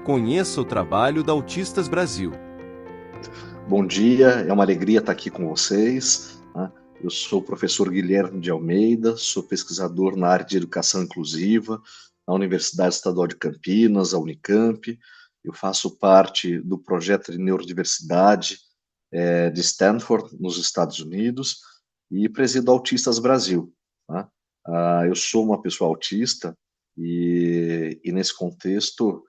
Conheça o trabalho da Autistas Brasil. Bom dia, é uma alegria estar aqui com vocês, né? Eu sou o professor Guilherme de Almeida, sou pesquisador na área de educação inclusiva, na Universidade Estadual de Campinas, a Unicamp. Eu faço parte do projeto de neurodiversidade de Stanford, nos Estados Unidos, e presido Autistas Brasil, né? Eu sou uma pessoa autista e nesse contexto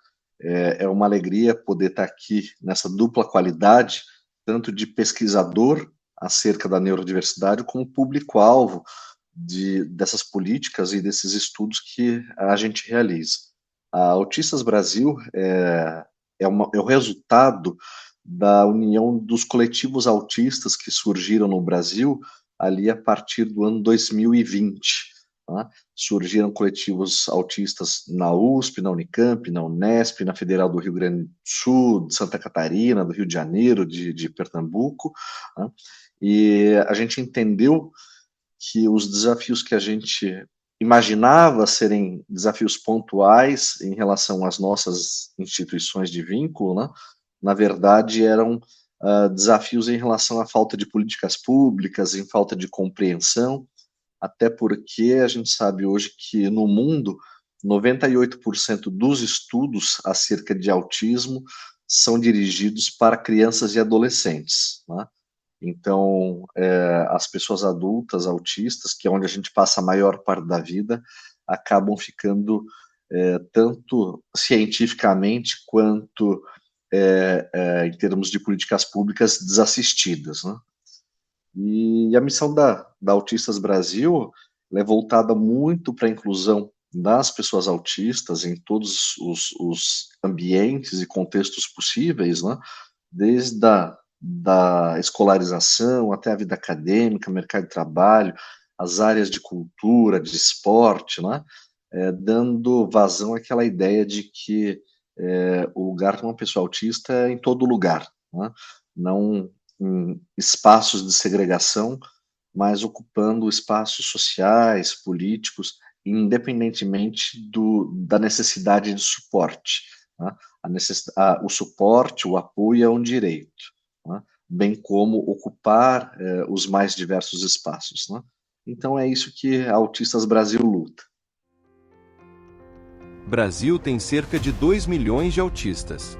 é uma alegria poder estar aqui nessa dupla qualidade, tanto de pesquisador acerca da neurodiversidade, como público-alvo dessas políticas e desses estudos que a gente realiza. A Autistas Brasil é o resultado da união dos coletivos autistas que surgiram no Brasil ali a partir do ano 2020. Tá? Surgiram coletivos autistas na USP, na Unicamp, na Unesp, na Federal do Rio Grande do Sul, de Santa Catarina, do Rio de Janeiro, de Pernambuco, tá? E a gente entendeu que os desafios que a gente imaginava serem desafios pontuais em relação às nossas instituições de vínculo, né, na verdade eram desafios em relação à falta de políticas públicas, em falta de compreensão, até porque a gente sabe hoje que no mundo 98% dos estudos acerca de autismo são dirigidos para crianças e adolescentes, né? Então, as pessoas adultas, autistas, que é onde a gente passa a maior parte da vida, acabam ficando tanto cientificamente quanto em termos de políticas públicas desassistidas, né? E a missão da Autistas Brasil é voltada muito para a inclusão das pessoas autistas em todos os ambientes e contextos possíveis, né? Desde da escolarização até a vida acadêmica, mercado de trabalho, as áreas de cultura, de esporte, né? Dando vazão àquela ideia de que o lugar de uma pessoa autista é em todo lugar, né? Não em espaços de segregação, mas ocupando espaços sociais, políticos, independentemente da necessidade de suporte, né? O suporte, o apoio é um direito, né? Bem como ocupar os mais diversos espaços, né? Então é isso que a Autistas Brasil luta. Brasil tem cerca de 2 milhões de autistas.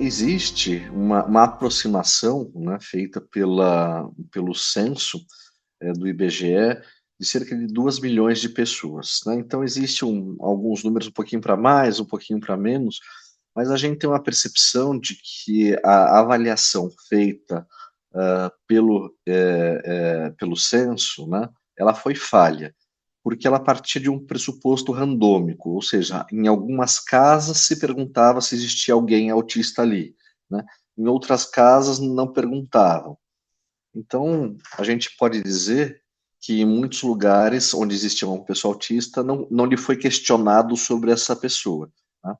Existe uma aproximação, né, feita pelo censo do IBGE de cerca de 2 milhões de pessoas, né? Então, existem alguns números um pouquinho para mais, um pouquinho para menos, mas a gente tem uma percepção de que a avaliação feita pelo censo, né, ela foi falha, porque ela partia de um pressuposto randômico, ou seja, em algumas casas se perguntava se existia alguém autista ali, né? Em outras casas não perguntavam. Então, a gente pode dizer que em muitos lugares onde existia uma pessoa autista, não lhe foi questionado sobre essa pessoa, tá?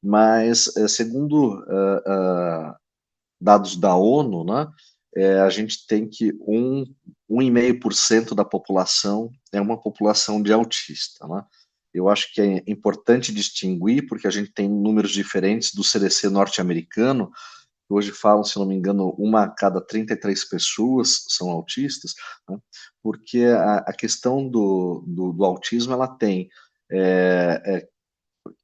Mas, segundo dados da ONU, né, a gente tem que 1,5% da população é uma população de autista, né? Eu acho que é importante distinguir, porque a gente tem números diferentes do CDC norte-americano, que hoje falam, se não me engano, uma a cada 33 pessoas são autistas, né? Porque a questão do autismo, ela tem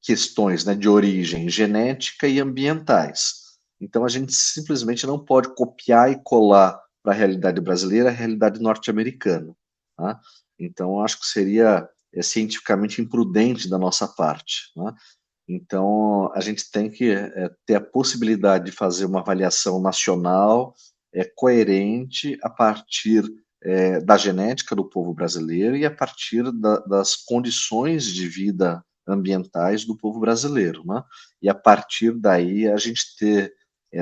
questões, né, de origem genética e ambientais. Então, a gente simplesmente não pode copiar e colar para a realidade brasileira a realidade norte-americana, tá? Então, acho que seria cientificamente imprudente da nossa parte, né? Então, a gente tem que ter a possibilidade de fazer uma avaliação nacional coerente a partir da genética do povo brasileiro e a partir das condições de vida ambientais do povo brasileiro, né? E a partir daí a gente ter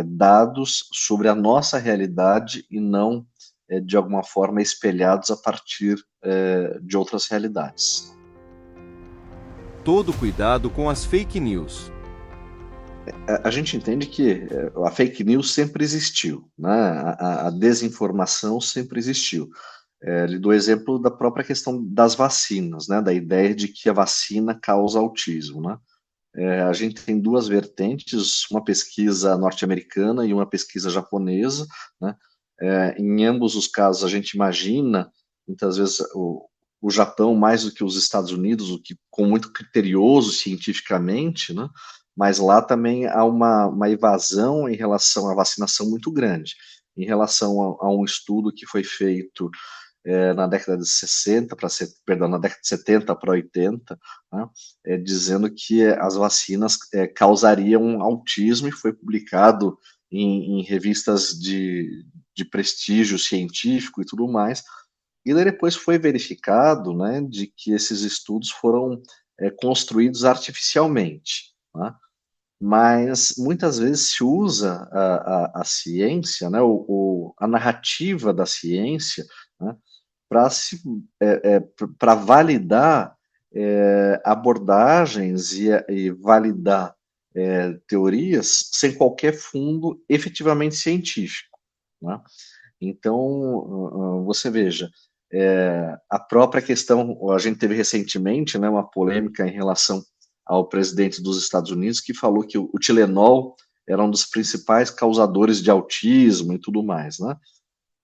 dados sobre a nossa realidade e não, de alguma forma, espelhados a partir de outras realidades. Todo cuidado com as fake news. A gente entende que a fake news sempre existiu, né? A desinformação sempre existiu. Lhe dou exemplo da própria questão das vacinas, né? Da ideia de que a vacina causa autismo, né? A gente tem duas vertentes, uma pesquisa norte-americana e uma pesquisa japonesa, né? Em ambos os casos, a gente imagina, muitas vezes, o Japão mais do que os Estados Unidos, o que com muito criterioso cientificamente, né? Mas lá também há uma evasão em relação à vacinação muito grande. Em relação a um estudo que foi feito na década de 60 perdão, na década de 70 para 80, né, dizendo que as vacinas causariam autismo, e foi publicado em revistas de prestígio científico e tudo mais. E daí depois foi verificado, né, de que esses estudos foram construídos artificialmente, né? Mas muitas vezes se usa a ciência, né, a narrativa da ciência, né, para validar abordagens e validar teorias sem qualquer fundo efetivamente científico, né? Então, você veja, a própria questão, a gente teve recentemente, né, uma polêmica em relação ao presidente dos Estados Unidos, que falou que o Tilenol era um dos principais causadores de autismo e tudo mais, né?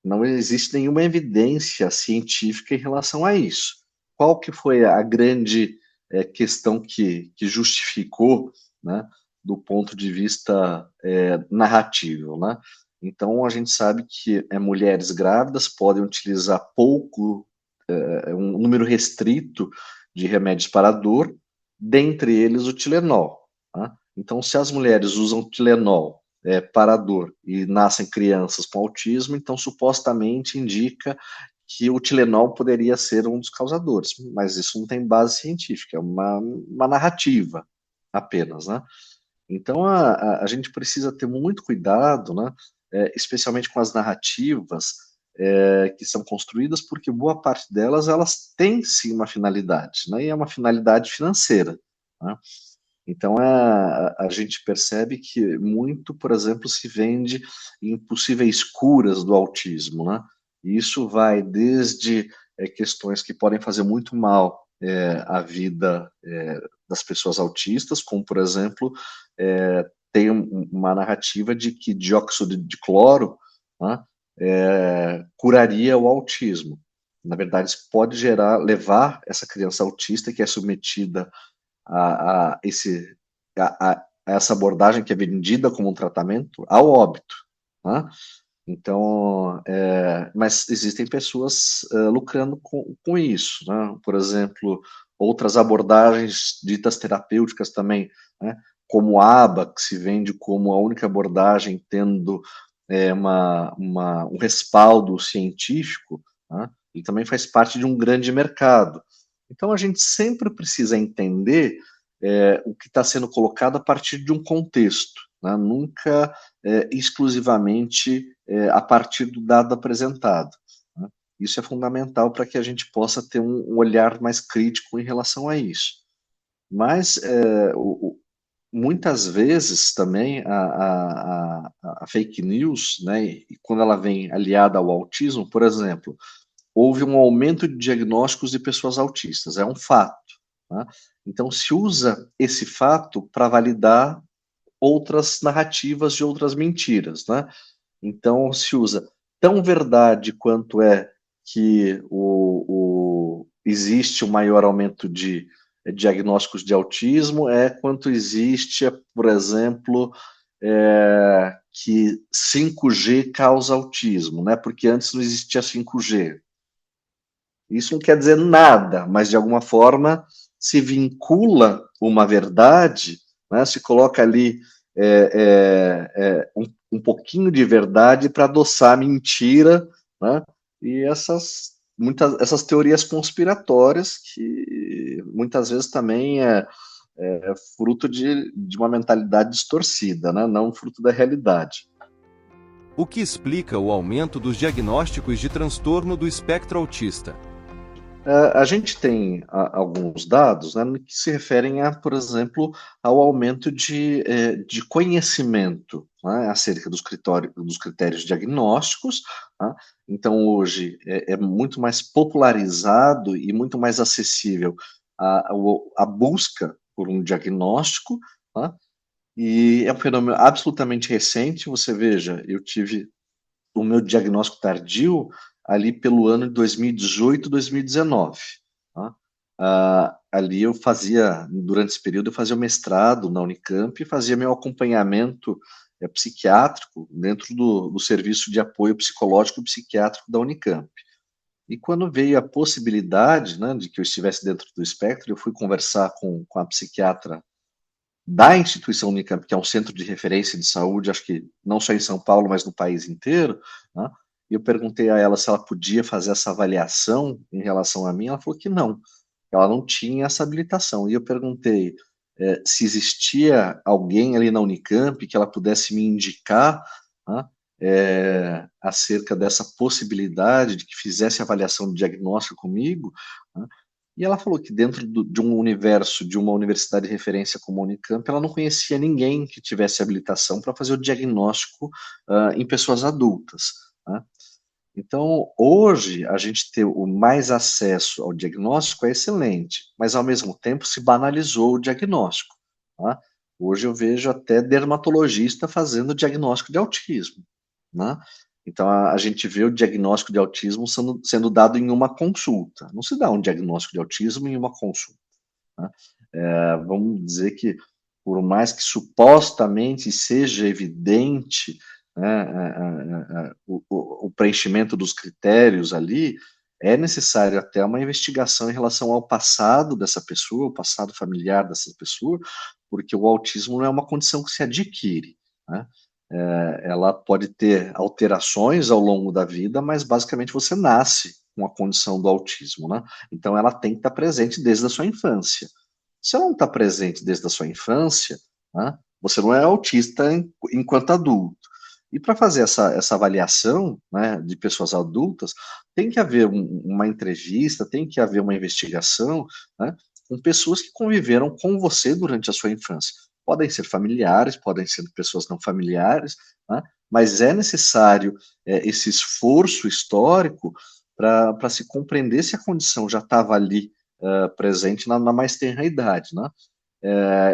Não existe nenhuma evidência científica em relação a isso. Qual que foi a grande questão que justificou, né, do ponto de vista narrativo, né? Então, a gente sabe que mulheres grávidas podem utilizar pouco, um número restrito de remédios para dor, dentre eles o Tilenol. Tá? Então, se as mulheres usam Tilenol para a dor e nascem crianças com autismo, então supostamente indica que o Tilenol poderia ser um dos causadores, mas isso não tem base científica, é uma narrativa apenas, né? Então a gente precisa ter muito cuidado, né? Especialmente com as narrativas que são construídas, porque boa parte delas elas têm sim uma finalidade, né? E é uma finalidade financeira, né? Então a gente percebe que muito, por exemplo, se vende em possíveis curas do autismo, né? E isso vai desde questões que podem fazer muito mal à vida das pessoas autistas, como por exemplo tem uma narrativa de que dióxido de cloro, né, curaria o autismo. Na verdade, isso pode levar essa criança autista que é submetida a, esse, a essa abordagem que é vendida como um tratamento ao óbito, né? Então, mas existem pessoas lucrando com isso, né? Por exemplo, outras abordagens ditas terapêuticas também, né? Como a ABA, que se vende como a única abordagem tendo um respaldo científico, né? E também faz parte de um grande mercado. Então, a gente sempre precisa entender o que está sendo colocado a partir de um contexto, né? Nunca exclusivamente a partir do dado apresentado, né? Isso é fundamental para que a gente possa ter um olhar mais crítico em relação a isso. Mas muitas vezes também a fake news, né, e quando ela vem aliada ao autismo, por exemplo, houve um aumento de diagnósticos de pessoas autistas, é um fato, né? Então se usa esse fato para validar outras narrativas de outras mentiras, né? Então se usa tão verdade quanto é que existe um maior aumento de diagnósticos de autismo, quanto existe, por exemplo, que 5G causa autismo, né? Porque antes não existia 5G. Isso não quer dizer nada, mas de alguma forma se vincula uma verdade, né? Se coloca ali um pouquinho de verdade para adoçar a mentira, né? E essas teorias conspiratórias que muitas vezes também é fruto de uma mentalidade distorcida, né? Não fruto da realidade. O que explica o aumento dos diagnósticos de transtorno do espectro autista? A gente tem alguns dados, né, que se referem por exemplo, ao aumento de conhecimento, né, acerca dos critérios diagnósticos. Tá? Então, hoje é muito mais popularizado e muito mais acessível a busca por um diagnóstico, tá? E é um fenômeno absolutamente recente. Você veja, eu tive o meu diagnóstico tardio ali pelo ano de 2018, 2019. Tá? Ali eu fazia, durante esse período, eu fazia o mestrado na Unicamp e fazia meu acompanhamento psiquiátrico dentro do serviço de apoio psicológico e psiquiátrico da Unicamp. E quando veio a possibilidade, né, de que eu estivesse dentro do espectro, eu fui conversar com a psiquiatra da instituição Unicamp, que é um centro de referência de saúde, acho que não só em São Paulo, mas no país inteiro, né? E eu perguntei a ela se ela podia fazer essa avaliação em relação a mim, ela falou que não, ela não tinha essa habilitação. E eu perguntei se existia alguém ali na Unicamp que ela pudesse me indicar, né, acerca dessa possibilidade de que fizesse avaliação de diagnóstico comigo, né? E ela falou que dentro de um universo de uma universidade de referência como a Unicamp, ela não conhecia ninguém que tivesse habilitação para fazer o diagnóstico em pessoas adultas, né? Então, hoje, a gente ter o mais acesso ao diagnóstico é excelente, mas ao mesmo tempo se banalizou o diagnóstico, tá? Hoje eu vejo até dermatologista fazendo diagnóstico de autismo, né? Então, a gente vê o diagnóstico de autismo sendo dado em uma consulta. Não se dá um diagnóstico de autismo em uma consulta, né? Vamos dizer que, por mais que supostamente seja evidente, né, o preenchimento dos critérios ali, é necessário até uma investigação em relação ao passado dessa pessoa, o passado familiar dessa pessoa, porque o autismo não é uma condição que se adquire, né? Ela pode ter alterações ao longo da vida, mas basicamente você nasce com a condição do autismo, né? Então ela tem que estar presente desde a sua infância. Se ela não está presente desde a sua infância, né, você não é autista enquanto adulto. E para fazer essa avaliação, né, de pessoas adultas, tem que haver uma entrevista, tem que haver uma investigação, né, com pessoas que conviveram com você durante a sua infância. Podem ser familiares, podem ser pessoas não familiares, né, mas é necessário esse esforço histórico para se compreender se a condição já estava ali presente na mais tenra idade, né?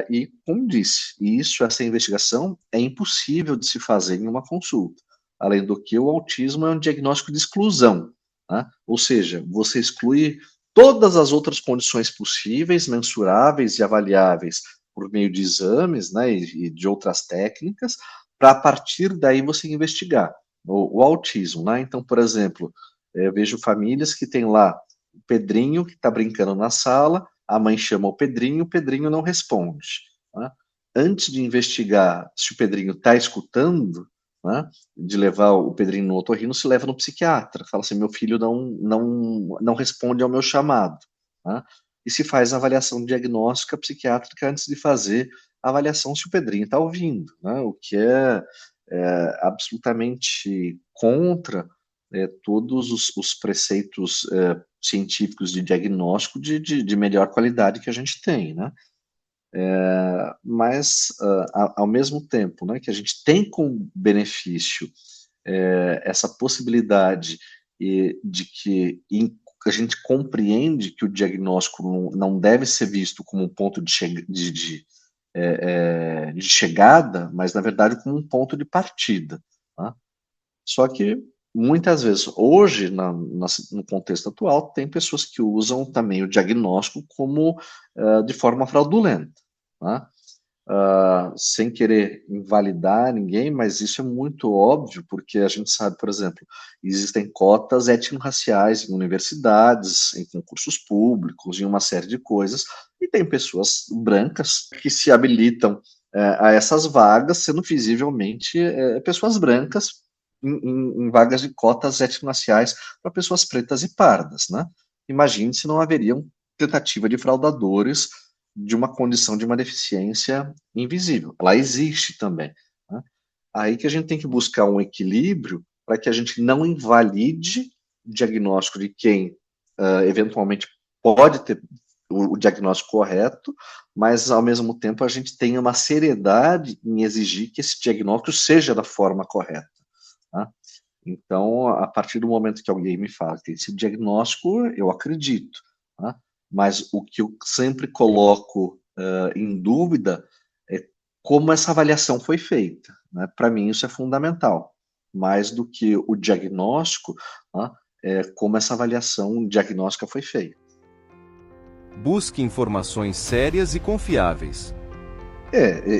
E, como disse, essa investigação é impossível de se fazer em uma consulta. Além do que, o autismo é um diagnóstico de exclusão, né? Ou seja, você exclui todas as outras condições possíveis, mensuráveis e avaliáveis por meio de exames, né, e de outras técnicas, para a partir daí você investigar o autismo, né? Então, por exemplo, eu vejo famílias que têm lá o Pedrinho que está brincando na sala, a mãe chama o Pedrinho não responde, né? Antes de investigar se o Pedrinho está escutando, né, de levar o Pedrinho no otorrino, se leva no psiquiatra. Fala assim, meu filho não responde ao meu chamado, né? E se faz a avaliação diagnóstica psiquiátrica antes de fazer a avaliação se o Pedrinho está ouvindo, né? O que é absolutamente contra todos os preceitos científicos de diagnóstico de melhor qualidade que a gente tem, né? Mas, ao mesmo tempo, né, que a gente tem como benefício essa possibilidade de que a gente compreende que o diagnóstico não deve ser visto como um ponto de chegada, mas, na verdade, como um ponto de partida, tá? Só que, muitas vezes, hoje, no contexto atual, tem pessoas que usam também o diagnóstico como de forma fraudulenta, né? Sem querer invalidar ninguém, mas isso é muito óbvio, porque a gente sabe, por exemplo, existem cotas étnico-raciais em universidades, em concursos públicos, em uma série de coisas, e tem pessoas brancas que se habilitam a essas vagas, sendo visivelmente pessoas brancas em vagas de cotas étnico-raciais para pessoas pretas e pardas, né? Imagine se não haveriam tentativa de fraudadores de uma condição de uma deficiência invisível. Ela existe também, né? Aí que a gente tem que buscar um equilíbrio para que a gente não invalide o diagnóstico de quem eventualmente pode ter o diagnóstico correto, mas ao mesmo tempo a gente tenha uma seriedade em exigir que esse diagnóstico seja da forma correta, tá? Então, a partir do momento que alguém me fala que esse diagnóstico, eu acredito, tá? Mas o que eu sempre coloco em dúvida como essa avaliação foi feita, né? Para mim isso é fundamental, mais do que o diagnóstico, né? Como essa avaliação diagnóstica foi feita. Busque informações sérias e confiáveis.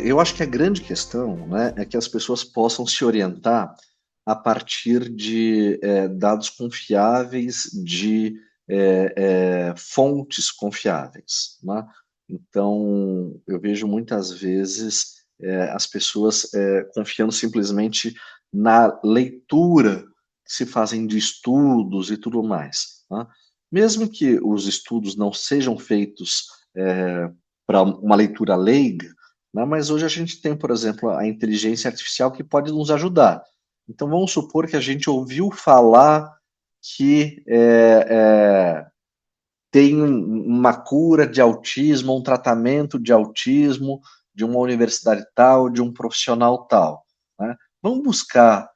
Eu acho que a grande questão, né, é que as pessoas possam se orientar a partir de dados confiáveis, de fontes confiáveis, né? Então, eu vejo muitas vezes as pessoas confiando simplesmente na leitura que se fazem de estudos e tudo mais, né? Mesmo que os estudos não sejam feitos para uma leitura leiga, né? Mas hoje a gente tem, por exemplo, a inteligência artificial que pode nos ajudar. Então vamos supor que a gente ouviu falar que tem uma cura de autismo, um tratamento de autismo de uma universidade tal, de um profissional tal, né? Vamos buscar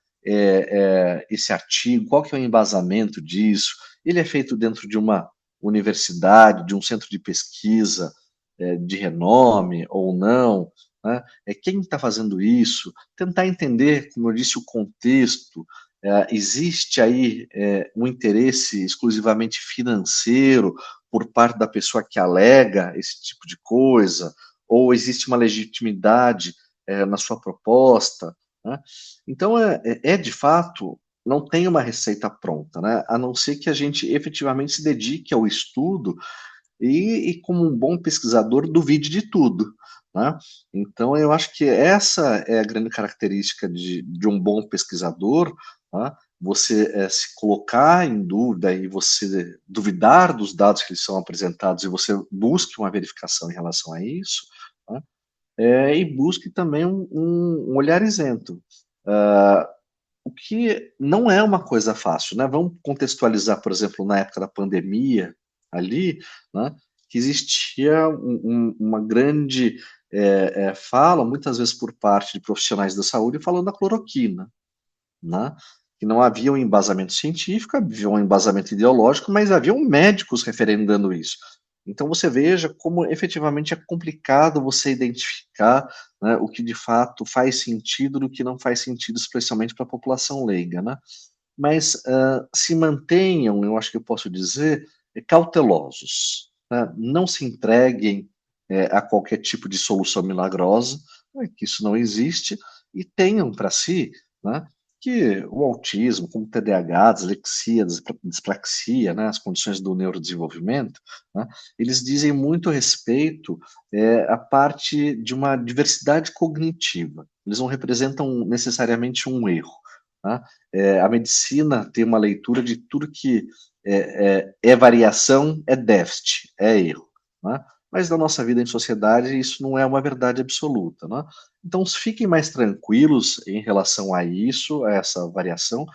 esse artigo, qual que é o embasamento disso? Ele é feito dentro de uma universidade, de um centro de pesquisa de renome ou não, né? Quem está fazendo isso? Tentar entender, como eu disse, o contexto. Existe aí um interesse exclusivamente financeiro por parte da pessoa que alega esse tipo de coisa, ou existe uma legitimidade na sua proposta, né? Então, de fato, não tem uma receita pronta, né? A não ser que a gente efetivamente se dedique ao estudo e como um bom pesquisador, duvide de tudo, né? Então, eu acho que essa é a grande característica de um bom pesquisador, né? Você se colocar em dúvida e você duvidar dos dados que lhes são apresentados e você busque uma verificação em relação a isso, né? E busque também um olhar isento. O que não é uma coisa fácil, né? Vamos contextualizar, por exemplo, na época da pandemia, ali, né, que existia uma grande fala, muitas vezes por parte de profissionais da saúde, falando da cloroquina, né? Que não havia um embasamento científico, havia um embasamento ideológico, mas haviam médicos referendando isso. Então você veja como efetivamente é complicado você identificar, né, o que de fato faz sentido do que não faz sentido, especialmente para a população leiga, né? Mas se mantenham, eu acho que eu posso dizer, cautelosos, né? Não se entreguem a qualquer tipo de solução milagrosa, né, que isso não existe, e tenham para si, né, que o autismo, como TDAH, dislexia, dispraxia, né, as condições do neurodesenvolvimento, né, eles dizem muito a respeito à parte de uma diversidade cognitiva. Eles não representam necessariamente um erro, né? A medicina tem uma leitura de tudo que é variação, é déficit, é erro, né? Mas na nossa vida em sociedade isso não é uma verdade absoluta, né? Então fiquem mais tranquilos em relação a isso, a essa variação,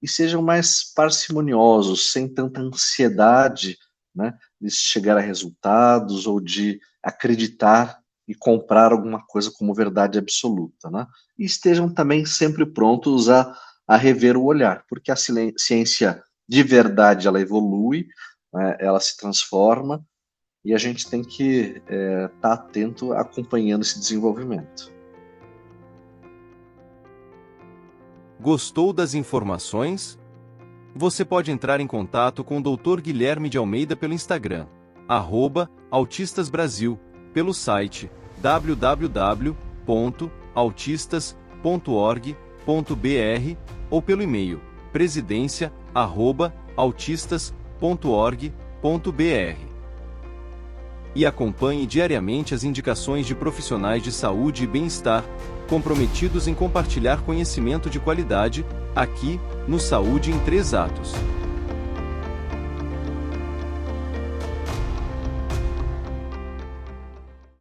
e sejam mais parcimoniosos, sem tanta ansiedade, né, de chegar a resultados ou de acreditar e comprar alguma coisa como verdade absoluta, né? E estejam também sempre prontos a rever o olhar, porque a ciência de verdade ela evolui, né, ela se transforma, e a gente tem que estar atento acompanhando esse desenvolvimento. Gostou das informações? Você pode entrar em contato com o Dr. Guilherme de Almeida pelo Instagram, @autistasbrasil, pelo site www.autistas.org.br ou pelo e-mail presidencia@autistas.org.br. E acompanhe diariamente as indicações de profissionais de saúde e bem-estar, comprometidos em compartilhar conhecimento de qualidade, aqui, no Saúde em 3 Atos.